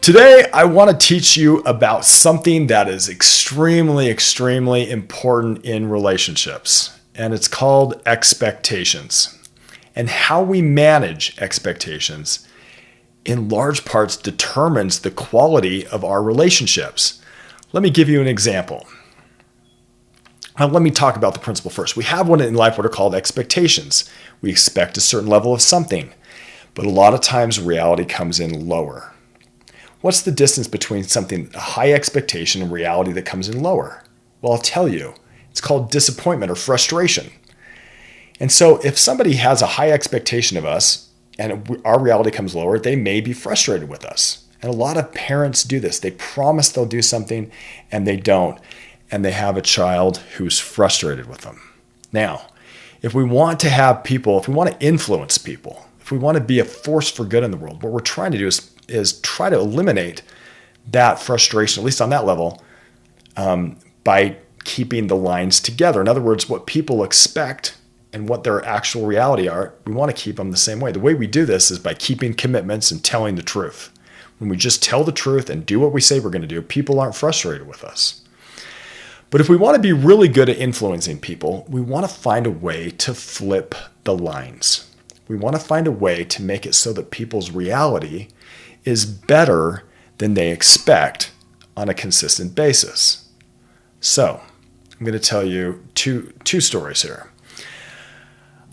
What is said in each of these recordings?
Today, I want to teach you about something that is extremely, extremely important in relationships, and it's called expectations. And how we manage expectations in large parts determines the quality of our relationships. Let me give you an example. Let me talk about the principle first. We have one in life what are called expectations. We expect a certain level of something, but a lot of times reality comes in lower. What's the distance between something, a high expectation, and reality that comes in lower? Well, I'll tell you. It's called disappointment or frustration. And so if somebody has a high expectation of us and our reality comes lower, they may be frustrated with us. And a lot of parents do this. They promise they'll do something and they don't. And they have a child who's frustrated with them. Now, if we want to have people, if we want to influence people, if we want to be a force for good in the world, what we're trying to do is try to eliminate that frustration, at least on that level, by keeping the lines together. In other words, what people expect and what their actual reality are, we want to keep them the same way. The way we do this is by keeping commitments and telling the truth. When we just tell the truth and do what we say we're going to do, people aren't frustrated with us. But if we want to be really good at influencing people, we want to find a way to flip the lines. We want to find a way to make it so that people's reality is better than they expect on a consistent basis. So I'm going to tell you two stories here.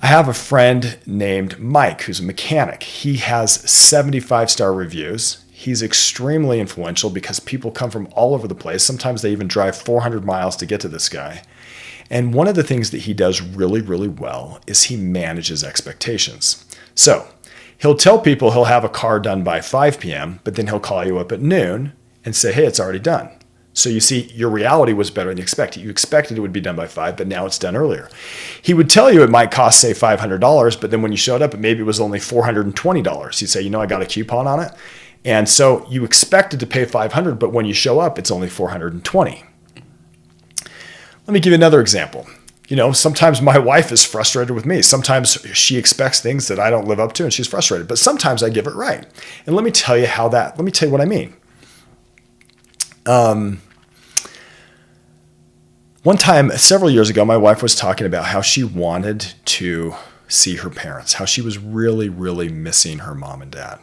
I have a friend named Mike who's a mechanic. He has 75-star reviews. He's extremely influential because people come from all over the place. Sometimes they even drive 400 miles to get to this guy. And one of the things that he does really, really well is he manages expectations. So he'll tell people he'll have a car done by 5 p.m., but then he'll call you up at noon and say, hey, it's already done. So you see, your reality was better than you expected. You expected it would be done by 5, but now it's done earlier. He would tell you it might cost, say, $500, but then when you showed up, maybe it was only $420. He'd say, I got a coupon on it. And so you expected to pay $500, but when you show up, it's only $420. Let me give you another example. Sometimes my wife is frustrated with me. Sometimes she expects things that I don't live up to and she's frustrated, but sometimes I give it right. And let me tell you what I mean. One time, several years ago, my wife was talking about how she wanted to see her parents, how she was really, really missing her mom and dad.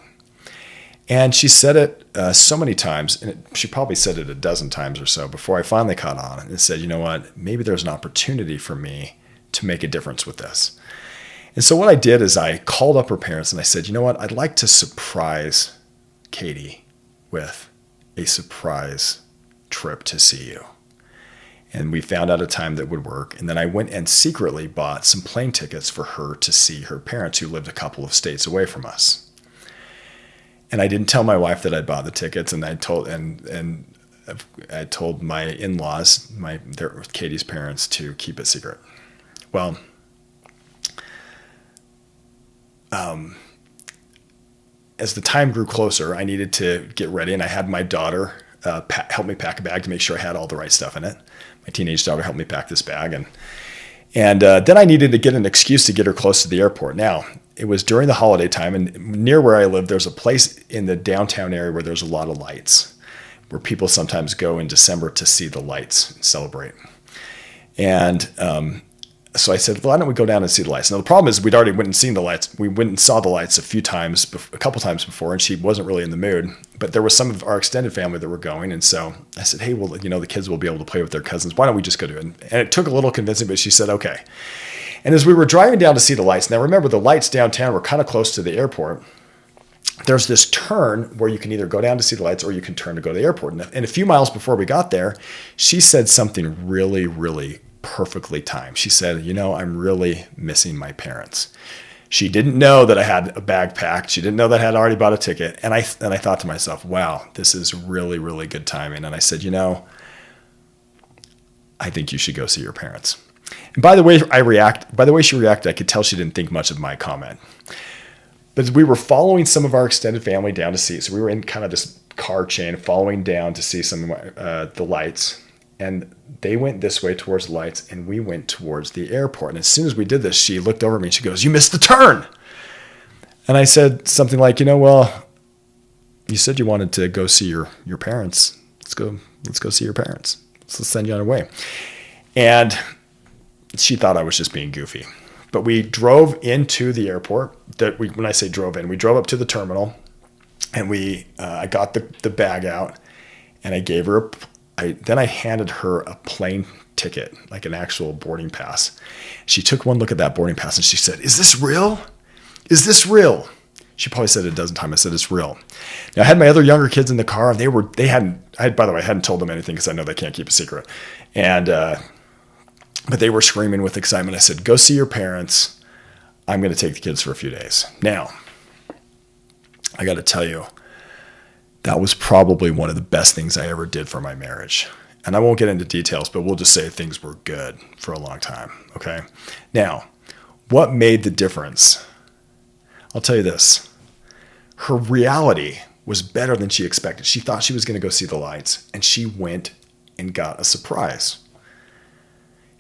And she said it so many times, and she probably said it a dozen times or so before I finally caught on and said, you know what, maybe there's an opportunity for me to make a difference with this. And so what I did is I called up her parents and I said, you know what, I'd like to surprise Katie with a surprise trip to see you. And we found out a time that would work. And then I went and secretly bought some plane tickets for her to see her parents who lived a couple of states away from us. And I didn't tell my wife that I bought the tickets, and I told my in-laws, Katie's parents, to keep it secret. Well, as the time grew closer, I needed to get ready, and I had my daughter help me pack a bag to make sure I had all the right stuff in it. My teenage daughter helped me pack this bag, and then I needed to get an excuse to get her close to the airport. Now, it was during the holiday time, and near where I live, there's a place in the downtown area where there's a lot of lights, where people sometimes go in December to see the lights and celebrate. And so I said, why don't we go down and see the lights? Now, the problem is we'd already went and seen the lights. We went and saw the lights a couple times before, and she wasn't really in the mood. But there was some of our extended family that were going, and so I said, hey, well, the kids will be able to play with their cousins. Why don't we just go do it? And it took a little convincing, but she said, okay. And as we were driving down to see the lights, now remember the lights downtown were kind of close to the airport. There's this turn where you can either go down to see the lights or you can turn to go to the airport. And a few miles before we got there, she said something really, really perfectly timed. She said, I'm really missing my parents. She didn't know that I had a bag packed. She didn't know that I had already bought a ticket. And I thought to myself, wow, this is really, really good timing. And I said, I think you should go see your parents. And by the way she reacted, I could tell she didn't think much of my comment. But we were following some of our extended family down to see. So we were in kind of this car chain following down to see some of the lights. And they went this way towards the lights, and we went towards the airport. And as soon as we did this, she looked over at me and she goes, you missed the turn. And I said something like, well, you said you wanted to go see your parents. Let's go see your parents. Let's send you on our way. And she thought I was just being goofy. But we drove into the airport. When I say drove in, we drove up to the terminal, and I got the bag out, and I gave her then I handed her a plane ticket, like an actual boarding pass. She took one look at that boarding pass and she said, "Is this real? Is this real?" She probably said it a dozen times. I said, "It's real." Now I had my other younger kids in the car, and by the way, I hadn't told them anything because I know they can't keep a secret. And, but they were screaming with excitement. I said, "Go see your parents. I'm going to take the kids for a few days." Now, I got to tell you, that was probably one of the best things I ever did for my marriage. And I won't get into details, but we'll just say things were good for a long time. Okay. Now, what made the difference? I'll tell you this. Her reality was better than she expected. She thought she was going to go see the lights, and she went and got a surprise.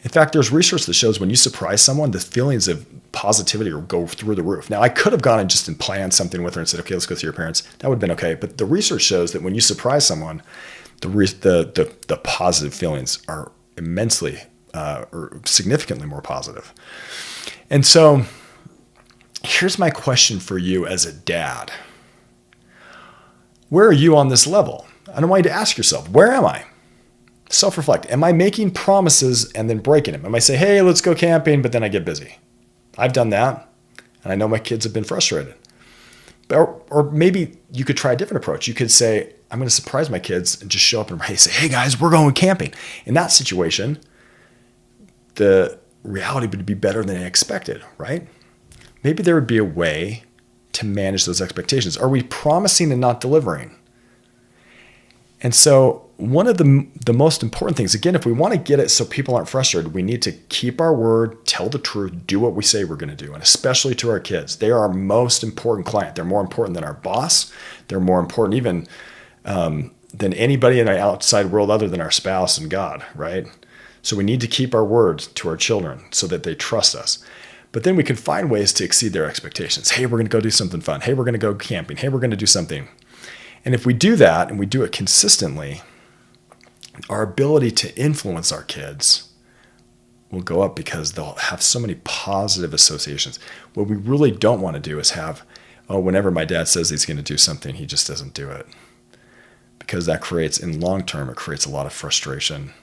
In fact, there's research that shows when you surprise someone, the feelings of positivity will go through the roof. Now, I could have gone and just planned something with her and said, "Okay, let's go see your parents." That would have been okay. But the research shows that when you surprise someone, the positive feelings are immensely or significantly more positive. And so here's my question for you as a dad. Where are you on this level? I want you to ask yourself, where am I? Self-reflect. Am I making promises and then breaking them? Am I say, "Hey, let's go camping," but then I get busy? I've done that, and I know my kids have been frustrated. Or maybe you could try a different approach. You could say, "I'm going to surprise my kids and just show up and say, 'Hey guys, we're going camping.'" In that situation, the reality would be better than I expected, right? Maybe there would be a way to manage those expectations. Are we promising and not delivering? And so one of the most important things, again, if we want to get it so people aren't frustrated, we need to keep our word, tell the truth, do what we say we're going to do, and especially to our kids. They are our most important client. They're more important than our boss. They're more important even than anybody in the outside world other than our spouse and God, right? So we need to keep our word to our children so that they trust us. But then we can find ways to exceed their expectations. Hey, we're going to go do something fun. Hey, we're going to go camping. Hey, we're going to do something. And if we do that and we do it consistently, our ability to influence our kids will go up because they'll have so many positive associations. What we really don't want to do is have, whenever my dad says he's going to do something, he just doesn't do it. Because that creates, in long term, it creates a lot of frustration,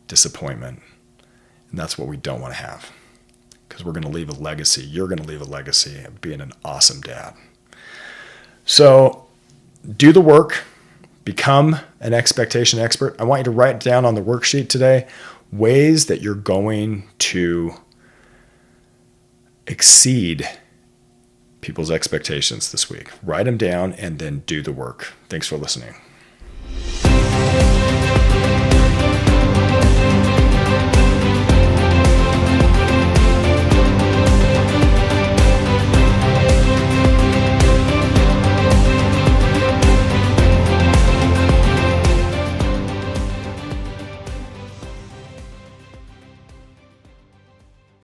disappointment. And that's what we don't want to have. Because we're going to leave a legacy. You're going to leave a legacy of being an awesome dad. So do the work. Become an expectation expert. I want you to write down on the worksheet today ways that you're going to exceed people's expectations this week. Write them down and then do the work. Thanks for listening.